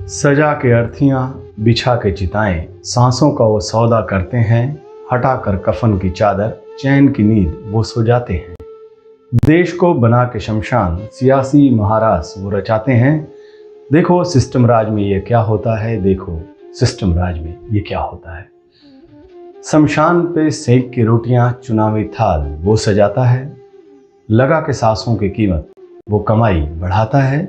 सजा के अर्थियां बिछा के चिताएं, सांसों का वो सौदा करते हैं, हटाकर कफन की चादर चैन की नींद वो सो जाते हैं। देश को बना के शमशान सियासी महाराज वो रचाते हैं। देखो सिस्टम राज में ये क्या होता है, देखो सिस्टम राज में ये क्या होता है। शमशान पे सेक की रोटियां चुनावी थाल वो सजाता है, लगा के सांसों की कीमत वो कमाई बढ़ाता है,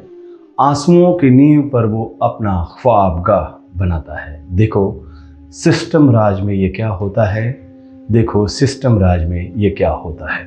आंसुओं की नींव पर वो अपना ख्वाबगाह बनाता है। देखो सिस्टम राज में ये क्या होता है, देखो सिस्टम राज में ये क्या होता है।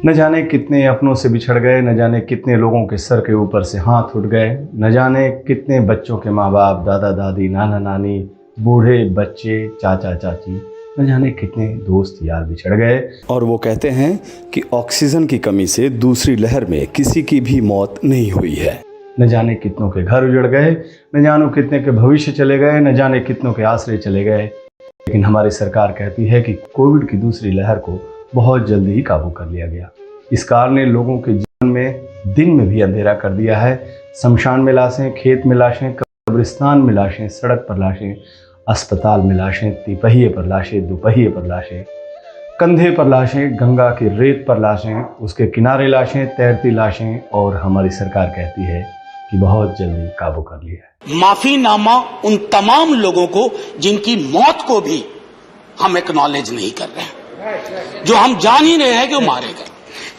न जाने कितने अपनों से बिछड़ गए, न जाने कितने लोगों के सर के ऊपर से हाथ उठ गए, न जाने कितने बच्चों के माँ बाप, दादा दादी, नाना नानी, बूढ़े बच्चे, चाचा चाची, न जाने कितने दोस्त यार बिछड़ गए। और वो कहते हैं कि ऑक्सीजन की कमी से दूसरी लहर में किसी की भी मौत नहीं हुई है। न जाने कितनों के घर उजड़ गए, न जानो कितने के भविष्य चले गए, न जाने कितनों के आश्रय चले गए। लेकिन हमारी सरकार कहती है कि कोविड की दूसरी लहर को बहुत जल्दी ही काबू कर लिया गया। इस कार ने लोगों के जीवन में दिन में भी अंधेरा कर दिया है। शमशान में लाशें, खेत में लाशें, कब्रिस्तान में लाशें, सड़क पर लाशें, अस्पताल में लाशें, तिपहिए पर लाशें, दुपहिए पर लाशें, कंधे पर लाशें, गंगा की रेत पर लाशें, उसके किनारे लाशें, तैरती लाशें। और हमारी सरकार कहती है कि बहुत जल्दी काबू कर लिया है। माफीनामा उन तमाम लोगों को जिनकी मौत को भी हम एक्नॉलेज नहीं कर रहे हैं, जो हम जान ही रहे हैं कि वो मारे गए।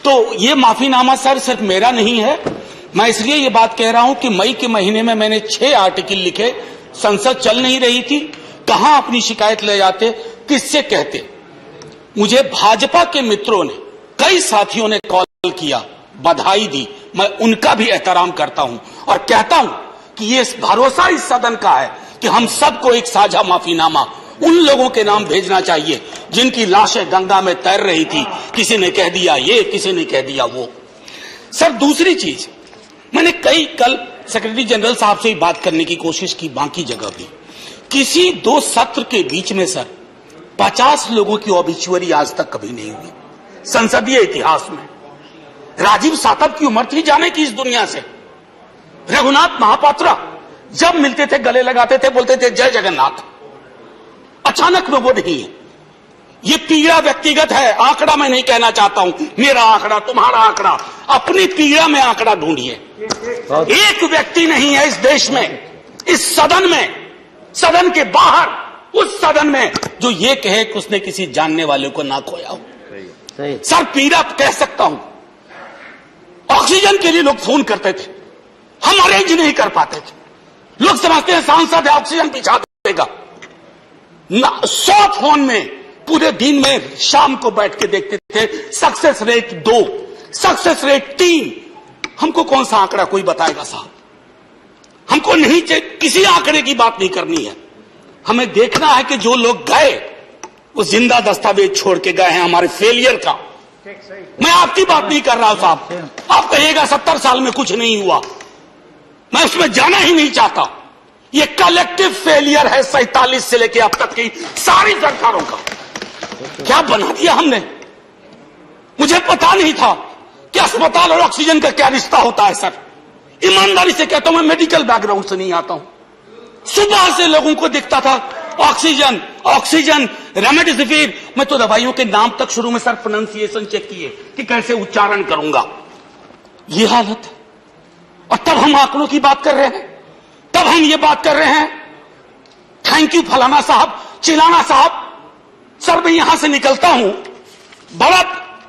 तो ये माफीनामा सर सिर्फ मेरा नहीं है। मैं इसलिए ये बात कह रहा हूं कि मई के महीने में मैंने 6 आर्टिकल लिखे। संसद चल नहीं रही थी, कहां अपनी शिकायत ले जाते, किससे कहते। मुझे भाजपा के मित्रों ने, कई साथियों ने कॉल किया, बधाई दी। मैं उनका भी एहतराम करता हूं और कहता हूं कि ये भरोसा इस सदन का है कि हम सबको एक साझा माफीनामा उन लोगों के नाम भेजना चाहिए जिनकी लाशें गंगा में तैर रही थी। किसी ने कह दिया ये, किसी ने कह दिया वो। सर दूसरी चीज, मैंने कल सेक्रेटरी जनरल साहब से ही बात करने की कोशिश की, बाकी जगह भी। किसी 2 सत्र के बीच में सर 50 लोगों की ऑबिचुअरी आज तक कभी नहीं हुई संसदीय इतिहास में। राजीव सातव की उम्र थी जाने की इस दुनिया से। रघुनाथ महापात्रा जब मिलते थे गले लगाते थे, बोलते थे जय जगन्नाथ। अचानक में वो नहीं है। ये पीड़ा व्यक्तिगत है, आंकड़ा मैं नहीं कहना चाहता हूं, मेरा आंकड़ा, तुम्हारा आंकड़ा, अपनी पीड़ा में आंकड़ा ढूंढिए। एक व्यक्ति नहीं है इस देश में, इस सदन में, सदन के बाहर, उस सदन में जो ये कहे कि उसने किसी जानने वाले को ना खोया हो। सर पीड़ा कह सकता हूं। ऑक्सीजन के लिए लोग फोन करते थे, हम अरेंज नहीं कर पाते थे। लोग समझते हैं सांसद है, ऑक्सीजन पहुंचा देगा। 100 फोन में पूरे दिन में शाम को बैठ के देखते थे, सक्सेस रेट 2, सक्सेस रेट 3। हमको कौन सा आंकड़ा कोई बताएगा साहब? हमको नहीं किसी आंकड़े की बात नहीं करनी है। हमें देखना है कि जो लोग गए वो जिंदा दस्तावेज छोड़ के गए हैं हमारे फेलियर का। मैं आपकी बात नहीं कर रहा हूं साहब। आप कहिएगा 70 साल में कुछ नहीं हुआ, मैं उसमें जाना ही नहीं चाहता। ये कलेक्टिव फेलियर है 47 से लेकर अब तक की सारी सरकारों का। क्या बना दिया हमने? मुझे पता नहीं था कि अस्पताल और ऑक्सीजन का क्या रिश्ता होता है सर। ईमानदारी से कहता हूं, मैं मेडिकल बैकग्राउंड से नहीं आता हूं। सुबह से लोगों को दिखता था ऑक्सीजन ऑक्सीजन, रेमडेसिविर। मैं तो दवाइयों के नाम तक शुरू में सर प्रोनाउंसिएशन चेक किए कि कैसे उच्चारण करूंगा। ये हालत है। और तब हम आंकड़ों की बात कर रहे हैं, तब हम ये बात कर रहे हैं थैंक यू फलाना साहब, चिलाना साहब। सर मैं यहां से निकलता हूं,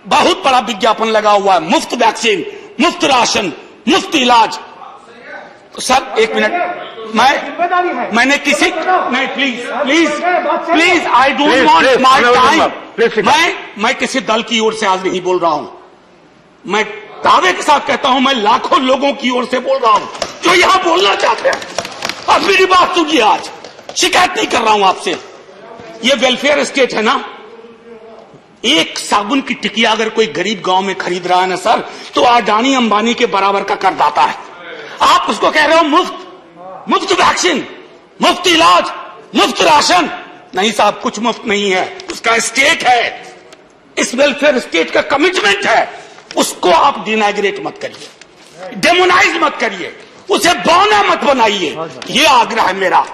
बहुत बड़ा विज्ञापन लगा हुआ है, मुफ्त वैक्सीन, मुफ्त राशन, मुफ्त इलाज। सर एक मिनट, मैंने किसी नहीं, please I don't want my time. मैं किसी दल की ओर से आज नहीं बोल रहा हूं। मैं दावे के साथ कहता हूं, मैं लाखों लोगों की ओर से बोल रहा हूं जो यहां बोलना चाहते हैं। अब मेरी बात सुनिए, आज शिकायत नहीं कर रहा हूं आपसे। ये वेलफेयर स्टेट है ना। एक साबुन की टिकिया अगर कोई गरीब गांव में खरीद रहा है ना सर, तो अडानी अंबानी के बराबर का करदाता है। आप उसको कह रहे हो मुफ्त वैक्सीन, मुफ्त इलाज, मुफ्त राशन। नहीं साहब, कुछ मुफ्त नहीं है, उसका स्टेट है। इस वेलफेयर स्टेट का कमिटमेंट है, उसको आप डिनाग्रेट मत करिए। डेमोनाइज मत करिए, उसे बौना मत बनाइए, ये आग्रह है मेरा।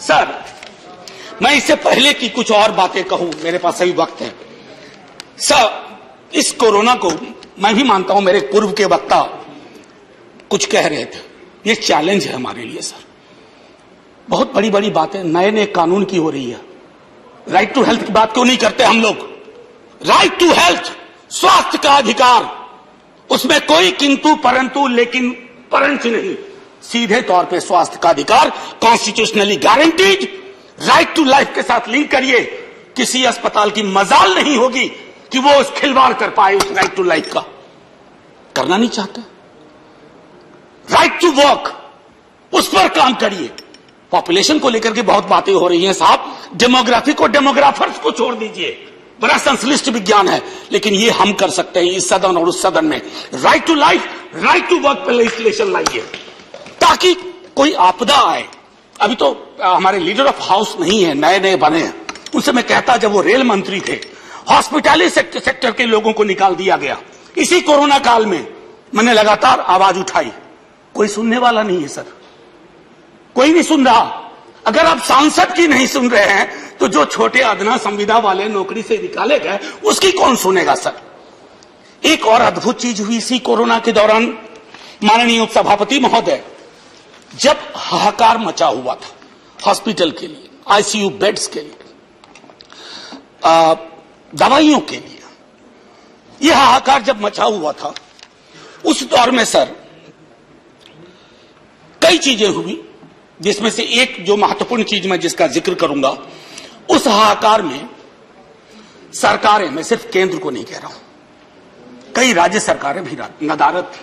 सर, मैं इससे पहले की कुछ और बातें कहूं, मेरे पास सही वक्त है। सर, इस कोरोना को मैं भी मानता हूं, मेरे पूर्व के वक्ता कुछ कह रहे थे, ये चैलेंज है हमारे लिए सर। बहुत बड़ी बड़ी बातें नए नए कानून की हो रही है। राइट टू हेल्थ की बात क्यों नहीं करते हम लोग? राइट टू हेल्थ, स्वास्थ्य का अधिकार, उसमें कोई किंतु परंतु लेकिन परंतु नहीं, सीधे तौर पे स्वास्थ्य का अधिकार constitutionally guaranteed, right to life के साथ लिंक करिए। किसी अस्पताल की मजाल नहीं होगी कि वो उस खिलवाड़ कर पाए उस राइट टू लाइफ का, करना नहीं चाहते। राइट टू वर्क, उस पर काम करिए। पॉपुलेशन को लेकर के बहुत बातें हो रही हैं साहब, डेमोग्राफी को डेमोग्राफर्स को छोड़ दीजिए, बड़ा संश्लिष्ट विज्ञान है, लेकिन ये हम कर सकते हैं इस सदन और उस सदन में। Right to life, right to work पर लेजिस्लेशन लाइए ताकि कोई आपदा आए। अभी तो हमारे लीडर ऑफ हाउस नहीं है, नए नए बने हैं, उनसे मैं कहता जब वो रेल मंत्री थे, हॉस्पिटैलिटी सेक्टर के लोगों को निकाल दिया गया। इसी कोरोना काल में मैंने लगातार आवाज उठाई, कोई सुनने वाला नहीं है सर, कोई नहीं सुन रहा। अगर आप सांसद की नहीं सुन रहे हैं तो जो छोटे अदना संविदा वाले नौकरी से निकाले गए उसकी कौन सुनेगा सर। एक और अद्भुत चीज हुई इसी कोरोना के दौरान, माननीय उपसभापति महोदय, जब हाहाकार मचा हुआ था हॉस्पिटल के लिए, आईसीयू बेड्स के लिए, दवाइयों के लिए, यह हाहाकार जब मचा हुआ था उस दौर में सर कई चीजें हुई, जिसमें से एक जो महत्वपूर्ण चीज मैं जिसका जिक्र करूंगा, उस हाहाकार में सरकारें, मैं सिर्फ केंद्र को नहीं कह रहा हूं, कई राज्य सरकारें भी नदारत थी।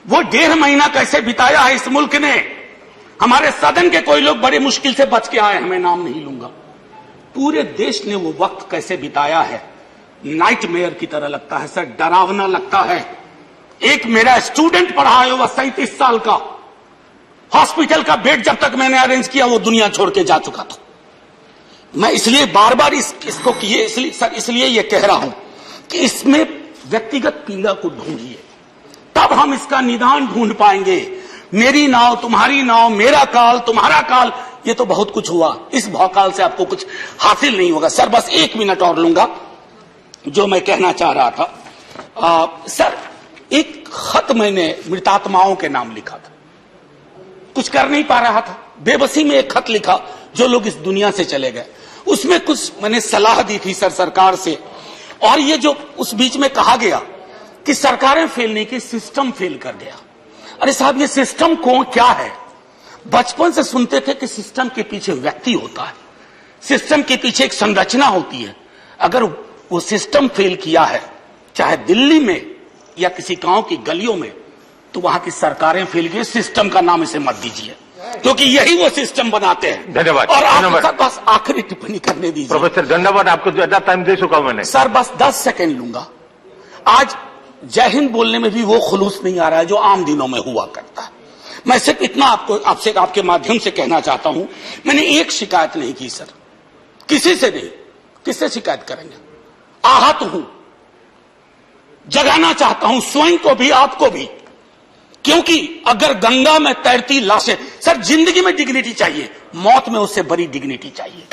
वो 1.5 महीना कैसे बिताया है इस मुल्क ने। हमारे सदन के कोई लोग बड़े मुश्किल से बच के आए, मैं नाम नहीं लूंगा। पूरे देश ने वो वक्त कैसे बिताया है, नाइटमेयर की तरह लगता है सर, डरावना लगता है। एक मेरा स्टूडेंट पढ़ा है, वह 37 साल का, हॉस्पिटल का बेड जब तक मैंने अरेंज किया वो दुनिया छोड़ के जा चुका था। मैं इसलिए बार बार इसको किए इसलिए ये कह रहा हूं कि इसमें व्यक्तिगत पीड़ा को ढूंढिए, तब हम इसका निदान ढूंढ पाएंगे। मेरी नाव तुम्हारी नाव, मेरा काल तुम्हारा काल, ये तो बहुत कुछ हुआ, इस भौकाल से आपको कुछ हासिल नहीं होगा। सर बस 1 मिनट और लूंगा, जो मैं कहना चाह रहा था। सर, एक खत मैंने मृतात्माओं के नाम लिखा था, कुछ कर नहीं पा रहा था, बेबसी में एक खत लिखा जो लोग इस दुनिया से चले गए। उसमें कुछ मैंने सलाह दी थी सर सरकार से, और ये जो उस बीच में कहा गया कि सरकारें फेल नहीं की, सिस्टम फेल कर गया। अरे साहब, ये सिस्टम कौन क्या है? बचपन से सुनते थे कि सिस्टम के पीछे व्यक्ति होता है, सिस्टम के पीछे एक संरचना होती है। अगर वो सिस्टम फेल किया है, चाहे दिल्ली में या किसी गांव की गलियों में, तो वहां की सरकारें फेल गई। सिस्टम का नाम इसे मत दीजिए, क्योंकि यही वो सिस्टम बनाते हैं। धन्यवाद। और आपके साथ बस आखिरी टिप्पणी करने दीजिए। प्रोफेसर, धन्यवाद, आपको ज्यादा टाइम दे चुका हूं मैंने। सर बस 10 सेकंड लूंगा। आज जय हिंद बोलने में भी वो खुलूस नहीं आ रहा है जो आम दिनों में हुआ करता है। मैं सिर्फ इतना आपसे आपके माध्यम से कहना चाहता हूं, मैंने एक शिकायत नहीं की सर, किसी से नहीं। किससे शिकायत करेंगे? आहत हूं, जगाना चाहता हूं स्वयं को भी, आपको भी, क्योंकि अगर गंगा में तैरती लाशें, सर जिंदगी में डिग्निटी चाहिए, मौत में उससे बड़ी डिग्निटी चाहिए।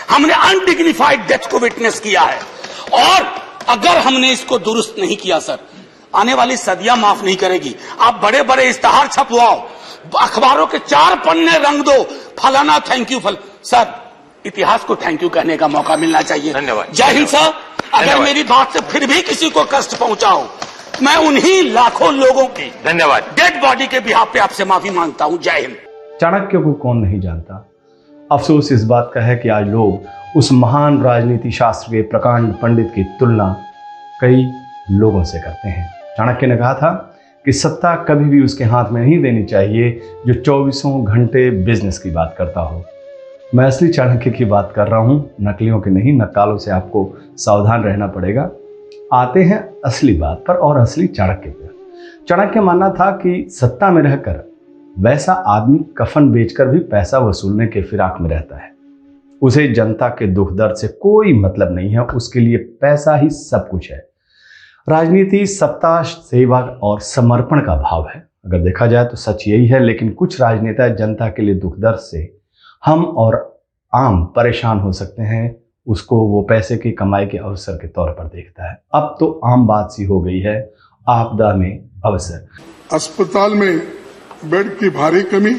हमने अनडिग्निफाइड डेथ को विटनेस किया है, और अगर हमने इसको दुरुस्त नहीं किया सर, आने वाली सदियां माफ नहीं करेगी। आप बड़े बड़े इश्तहार छपवाओ, अखबारों के 4 पन्ने रंग दो, फलाना थैंक यू सर, इतिहास को थैंक यू कहने का मौका मिलना चाहिए। धन्यवाद। जय हिंद सर। अगर मेरी बात से फिर भी किसी को कष्ट पहुंचाओ, मैं उन्हीं लाखों लोगों की धन्यवाद डेड बॉडी के बिहाफ पे आपसे माफी मांगता हूं। जय हिंद। चाणक्य को कौन नहीं जानता। अफसोस इस बात का है कि आज लोग उस महान राजनीति शास्त्र के प्रकांड पंडित की तुलना कई लोगों से करते हैं। चाणक्य ने कहा था कि सत्ता कभी भी उसके हाथ में नहीं देनी चाहिए जो 24 घंटे बिजनेस की बात करता हो। मैं असली चाणक्य की बात कर रहा हूँ, नकलियों की नहीं। नक्कालों से आपको सावधान रहना पड़ेगा। आते हैं असली बात पर और असली चाणक्य पर। चाणक्य मानना था कि सत्ता में रहकर वैसा आदमी कफन बेचकर भी पैसा वसूलने के फिराक में रहता है। उसे जनता के दुख दर्द से कोई मतलब नहीं है, उसके लिए पैसा ही सब कुछ है। राजनीति सत्ता, सेवा और समर्पण का भाव है। अगर देखा जाए तो सच यही है, लेकिन कुछ राजनेता जनता के लिए दुख दर्द से हम और आम परेशान हो सकते हैं, उसको वो पैसे की कमाई के अवसर के तौर पर देखता है। अब तो आम बात सी हो गई है, आपदा में अवसर। अस्पताल में बेड की भारी कमी,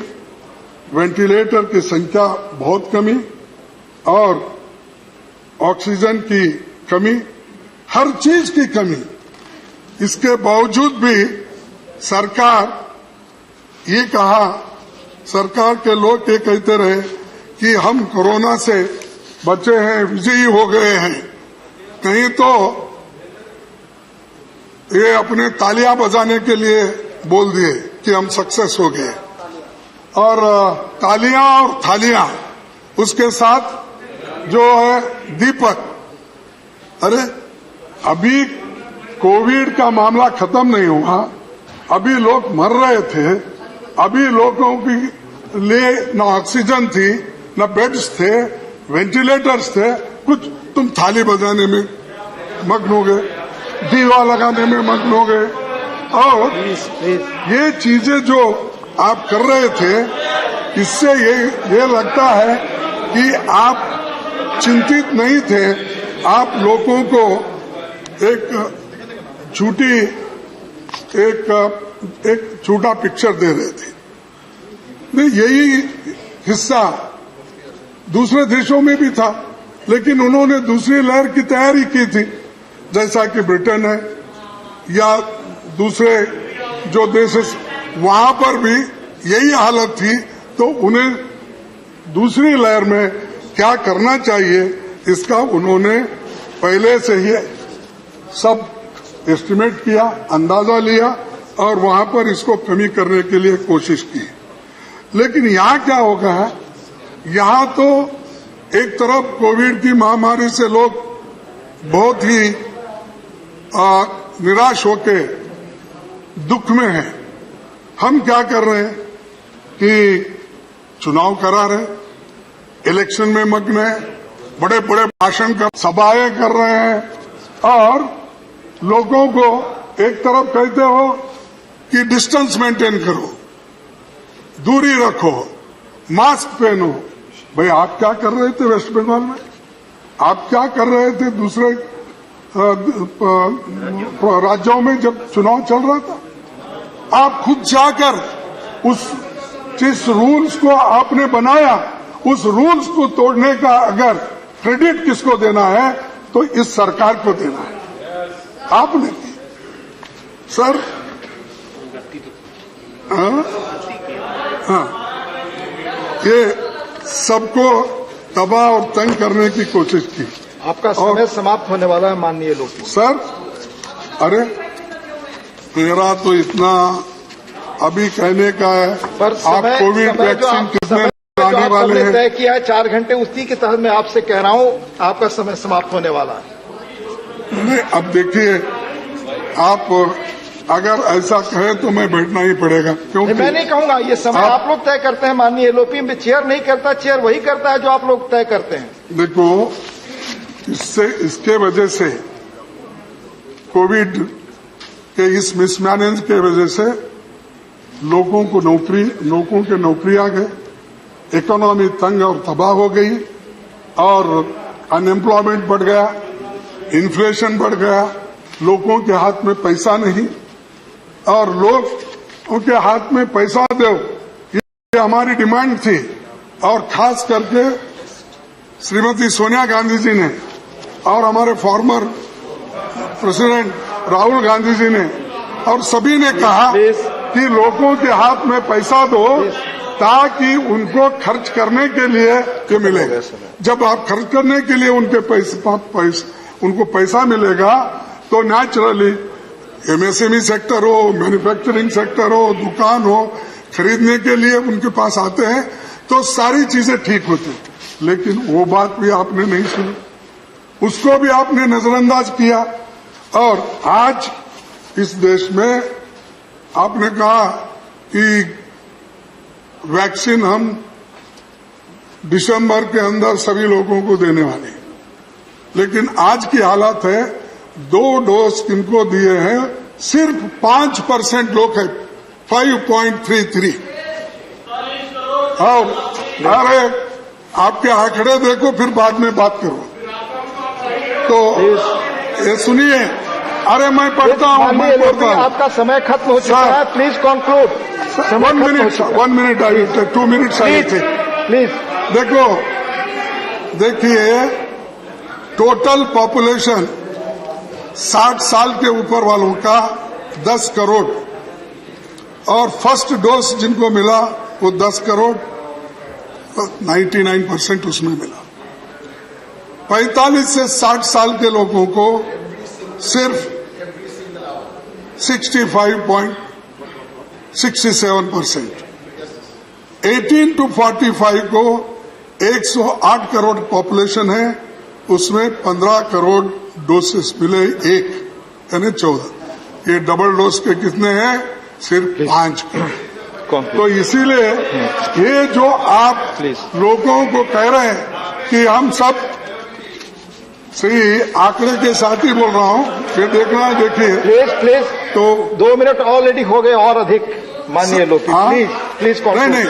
वेंटिलेटर की संख्या बहुत कमी और ऑक्सीजन की कमी, हर चीज की कमी। इसके बावजूद भी सरकार ये कहा, सरकार के लोग ये कहते रहे कि हम कोरोना से बचे हैं, विजयी हो गए हैं। कहीं तो ये अपने तालियां बजाने के लिए बोल दिए कि हम सक्सेस हो गए, और तालियां और थालियां, उसके साथ जो है दीपक। अरे अभी कोविड का मामला खत्म नहीं हुआ, अभी लोग मर रहे थे, अभी लोगों के लिए न ऑक्सीजन थी, न बेड्स थे, वेंटिलेटर्स थे, कुछ तुम थाली बजाने में मग्न हो गए, दीवा लगाने में मग्न हो गए। और ये चीजें जो आप कर रहे थे, इससे ये लगता है कि आप चिंतित नहीं थे, आप लोगों को एक झूठा पिक्चर दे रहे थे। नहीं, यही हिस्सा दूसरे देशों में भी था, लेकिन उन्होंने दूसरी लहर की तैयारी की थी, जैसा कि ब्रिटेन है या दूसरे जो देश, वहां पर भी यही हालत थी। तो उन्हें दूसरी लहर में क्या करना चाहिए, इसका उन्होंने पहले से ही सब एस्टिमेट किया, अंदाजा लिया और वहां पर इसको कमी करने के लिए कोशिश की। लेकिन यहां क्या होगा है, यहां तो एक तरफ कोविड की महामारी से लोग बहुत ही निराश होके दुख में हैं। हम क्या कर रहे हैं कि चुनाव करा रहे, इलेक्शन में मग्न है, बड़े बड़े भाषण कर, सभाएं कर रहे हैं और लोगों को एक तरफ कहते हो कि डिस्टेंस मेंटेन करो, दूरी रखो, मास्क पहनो। भाई आप क्या कर रहे थे वेस्ट बंगाल में? आप क्या कर रहे थे दूसरे राज्यों में जब चुनाव चल रहा था? आप खुद जाकर जिस रूल्स को आपने बनाया, उस रूल्स को तोड़ने का अगर क्रेडिट किसको देना है तो इस सरकार को देना है, आपने की। सर हाँ, ये सबको तबाह और तंग करने की कोशिश की। आपका समय समाप्त होने वाला है माननीय लोग। सर अरे मेरा तो इतना अभी कहने का है, आप कोविड वैक्सीन कितने लाने वाले हैं? तय किया है 4 घंटे, उसी के तहत मैं आपसे कह रहा हूं आपका समय समाप्त होने वाला है। नहीं, अब देखिए, आप अगर ऐसा कहे तो मैं बैठना ही पड़ेगा, क्योंकि मैं नहीं कहूंगा, ये समय आप लोग तय करते हैं माननीय एलओपी में। चेयर नहीं करता, चेयर वही करता है जो आप लोग तय करते हैं। देखो, इसके वजह से कोविड के इस मिसमैनेज के वजह से लोगों के नौकरी आ गए, इकोनॉमी तंग और तबाह हो गई और अनएम्प्लॉयमेंट बढ़ गया, इन्फ्लेशन बढ़ गया, लोगों के हाथ में पैसा नहीं, और लोग उनके हाथ में पैसा दो, ये हमारी डिमांड थी। और खास करके श्रीमती सोनिया गांधी जी ने और हमारे फॉर्मर प्रेसिडेंट राहुल गांधी जी ने और सभी ने कहा कि लोगों के हाथ में पैसा दो ताकि उनको खर्च करने के लिए ये मिले। जब आप खर्च करने के लिए उनको पैसा मिलेगा तो नेचुरली एमएसएमई सेक्टर हो, मैन्युफैक्चरिंग सेक्टर हो, दुकान हो, खरीदने के लिए उनके पास आते हैं तो सारी चीजें ठीक होती। लेकिन वो बात भी आपने नहीं सुनी, उसको भी आपने नजरअंदाज किया। और आज इस देश में आपने कहा कि वैक्सीन हम दिसंबर के अंदर सभी लोगों को देने वाले, लेकिन आज की हालत है 2 डोज किनको दिए हैं, सिर्फ 5% लोग हैं, 5.33। और अरे आपके आंकड़े देखो, फिर बाद में बात करो। तो ये सुनिए, अरे मैं पढ़ता हूँ, मैं पढ़ता हूँ। आपका समय खत्म हो चुका है, please conclude. 1 minute I, 2 minutes I थे। प्लीज देखिए टोटल पॉपुलेशन 60 साल के ऊपर वालों का 10 करोड़, और फर्स्ट डोज जिनको मिला वो 10 करोड़, 99% उसमें मिला। 45 से 60 साल के लोगों को सिर्फ 65.67%, 18 to 45 को 108 करोड़ पॉपुलेशन है, उसमें 15 करोड़ डोसेस मिले, एक यानी 14। ये डबल डोज के कितने हैं? सिर्फ 5 करोड़। तो इसीलिए ये जो आप लोगों को कह रहे हैं कि हम सब सही आंकड़े के साथ ही बोल रहा हूं, ये देखना, देखिए प्लीज तो 2 मिनट ऑलरेडी हो गए और अधिक मानिए लोग, प्लीज नहीं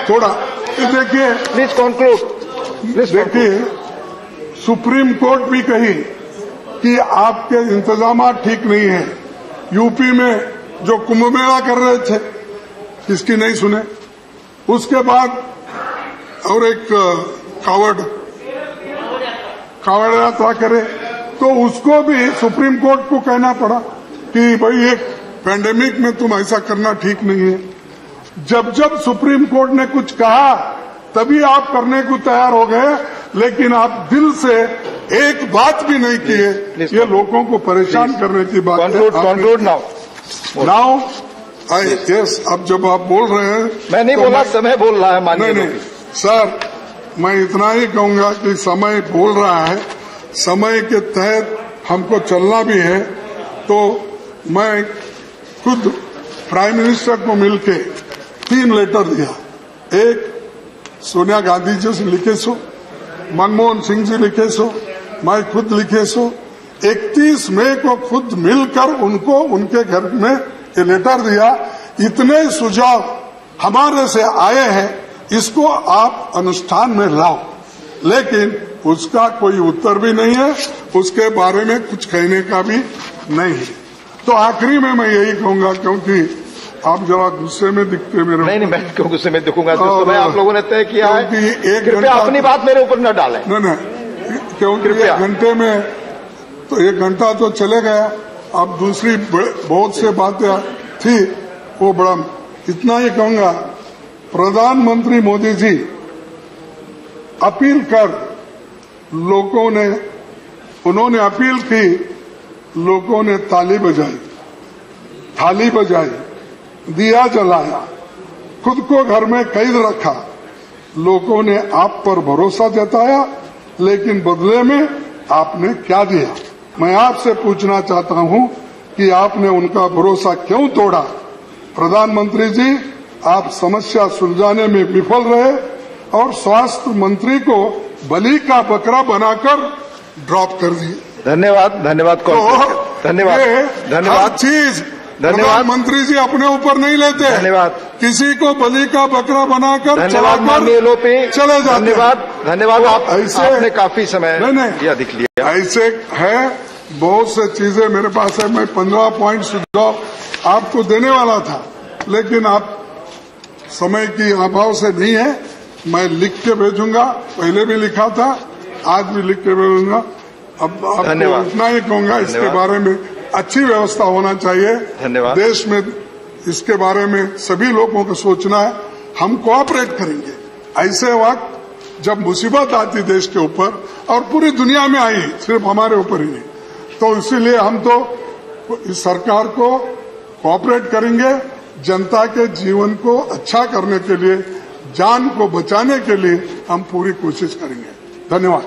थोड़ा देखिए, प्लीज कंक्लूड। देखिए सुप्रीम कोर्ट भी कही कि आपके इंतजाम ठीक नहीं है। यूपी में जो कुंभ मेला कर रहे थे, किसकी नहीं सुने। उसके बाद और एक कावड़ यात्रा करे, तो उसको भी सुप्रीम कोर्ट को कहना पड़ा कि भाई एक पैंडेमिक में तुम ऐसा करना ठीक नहीं है। जब जब सुप्रीम कोर्ट ने कुछ कहा तभी आप करने को तैयार हो गए, लेकिन आप दिल से एक बात भी नहीं किए। ये लोगों को परेशान करने की बात है। कंक्लूड नाउ यस, अब जब आप बोल रहे हैं, मैं नहीं बोला, समय बोल रहा है मानिए। नहीं सर, मैं इतना ही कहूंगा कि समय बोल रहा है, समय के तहत हमको चलना भी है। तो मैं खुद प्राइम मिनिस्टर को मिलके 3 लेटर दिया। एक सोनिया गांधी जी से लिखे सो, मनमोहन सिंह जी लिखे सो, मैं खुद लिखे सो। 31 मई को खुद मिलकर उनको उनके घर में ये लेटर दिया। इतने सुझाव हमारे से आए हैं, इसको आप अनुष्ठान में लाओ, लेकिन उसका कोई उत्तर भी नहीं है, उसके बारे में कुछ कहने का भी नहीं है। तो आखिरी में मैं यही कहूंगा, क्योंकि आप जरा गुस्से में दिखते मेरे। नहीं, मैं क्यों गुस्से में दिखूंगा? तो समय आप लोगों ने तय किया है, कृपया अपनी बात मेरे ऊपर न डालें। नहीं, क्योंकि 1 घंटे में तो 1 घंटा तो चले गया, अब दूसरी बहुत से बातें थी, वो बड़ा। इतना ही कहूंगा, प्रधानमंत्री मोदी जी अपील कर, लोगों ने, उन्होंने अपील की, लोगों ने ताली बजाई, थाली बजाई, दिया जलाया, खुद को घर में कैद रखा। लोगों ने आप पर भरोसा जताया, लेकिन बदले में आपने क्या दिया? मैं आपसे पूछना चाहता हूं कि आपने उनका भरोसा क्यों तोड़ा? प्रधानमंत्री जी, आप समस्या सुलझाने में विफल रहे और स्वास्थ्य मंत्री को बलि का बकरा बनाकर ड्रॉप कर दिए। धन्यवाद, धन्यवाद, धन्यवाद, धन्यवाद। चीज प्रधानमंत्री जी अपने ऊपर नहीं लेते, धन्यवाद। किसी को बलि का बकरा बनाकर धन्यवाद माननीय लोपी, चले जाते। धन्यवाद, धन्यवाद। आपने काफी समय अधिक लिया। ऐसे है बहुत से चीजें मेरे पास है, मैं 15 पॉइंट सुझाव आपको देने वाला था, लेकिन आप समय की अभाव से नहीं है। मैं लिख के भेजूंगा, पहले भी लिखा था, आज भी लिख के भेजूंगा। अब आपको इतना ही कहूंगा, इसके बारे में अच्छी व्यवस्था होना चाहिए। धन्यवाद। देश में इसके बारे में सभी लोगों को सोचना है। हम कोऑपरेट करेंगे। ऐसे वक्त जब मुसीबत आती देश के ऊपर, और पूरी दुनिया में आई, सिर्फ हमारे ऊपर ही नहीं, तो इसीलिए हम तो इस सरकार को कोऑपरेट करेंगे। जनता के जीवन को अच्छा करने के लिए, जान को बचाने के लिए हम पूरी कोशिश करेंगे। धन्यवाद।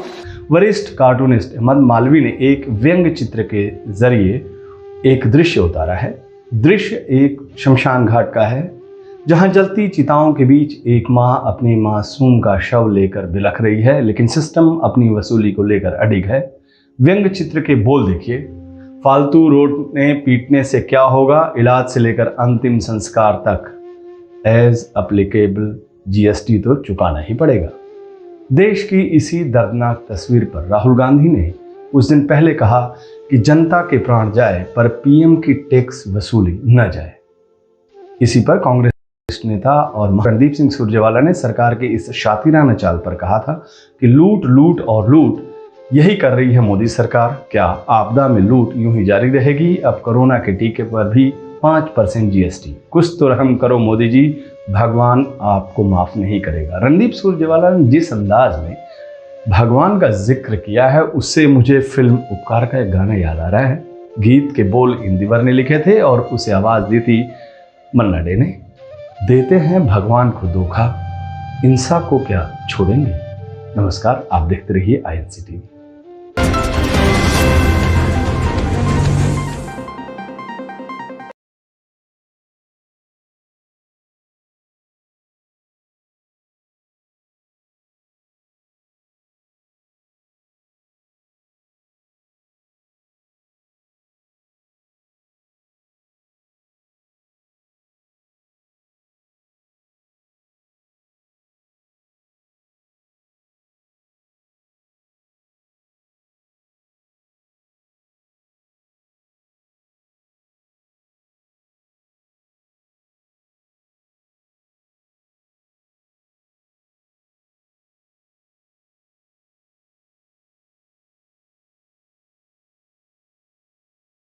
वरिष्ठ कार्टूनिस्ट हेमंत मालवीय ने एक व्यंग्य चित्र के जरिए एक दृश्य उतारा है। दृश्य एक शमशान घाट का है, जहां जलती चिताओं के बीच एक मां अपने मासूम का शव लेकर बिलख रही है, लेकिन सिस्टम अपनी वसूली को लेकर अडिग है। व्यंग्य चित्र के बोल देखिए। फालतू रोटने पीटने से क्या होगा, इलाज से लेकर अंतिम संस्कार तक एज अप्लीकेबल जीएसटी तो चुकाना ही पड़ेगा। देश की इसी दर्दनाक तस्वीर पर राहुल गांधी ने कुछ दिन पहले कहा कि जनता के प्राण जाए पर पीएम की टैक्स वसूली न जाए। इसी पर कांग्रेस नेता और रणदीप सिंह सुरजेवाला ने सरकार के इस शातिराना चाल पर कहा था कि लूट लूट और लूट यही कर रही है मोदी सरकार। क्या आपदा में लूट यूं ही जारी रहेगी? अब कोरोना के टीके पर भी 5% जीएसटी। कुछ तो रहम करो मोदी जी, भगवान आपको माफ नहीं करेगा। रणदीप सुरजेवाला ने जिस अंदाज में भगवान का जिक्र किया है उससे मुझे फिल्म उपकार का एक गाना याद आ रहा है। गीत के बोल इंदिवर ने लिखे थे और उसे आवाज दी थी मन्ना डे ने। देते हैं भगवान को धोखा, इंसान को क्या छोड़ेंगे। नमस्कार, आप देखते रहिए INC TV।